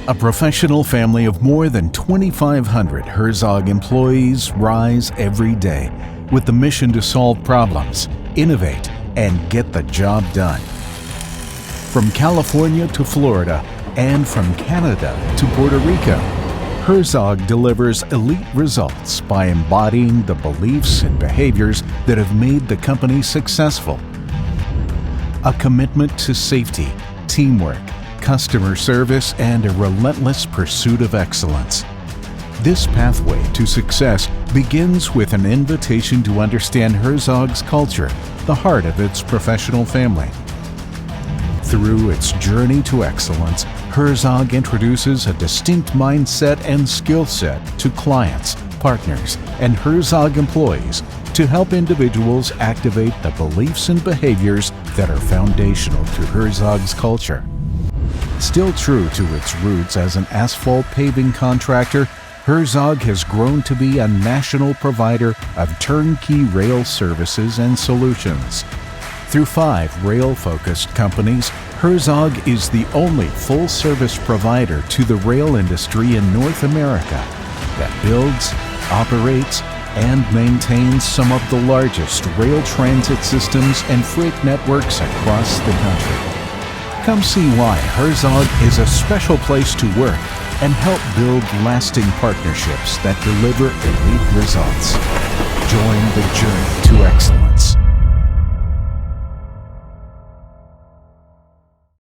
A professional family of more than 2,500 Herzog employees rise every day with the mission to solve problems, innovate, and get the job done. From California to Florida and from Canada to Puerto Rico, Herzog delivers elite results by embodying the beliefs and behaviors that have made the company successful. A commitment to safety, teamwork, customer service, and a relentless pursuit of excellence. This pathway to success begins with an invitation to understand Herzog's culture, the heart of its professional family. Through its journey to excellence, Herzog introduces a distinct mindset and skill set to clients, partners, and Herzog employees to help individuals activate the beliefs and behaviors that are foundational to Herzog's culture. Still true to its roots as an asphalt paving contractor, Herzog has grown to be a national provider of turnkey rail services and solutions. Through 5 rail-focused companies, Herzog is the only full-service provider to the rail industry in North America that builds, operates, and maintains some of the largest rail transit systems and freight networks across the country. Come see why Herzog is a special place to work and help build lasting partnerships that deliver elite results. Join the journey to excellence.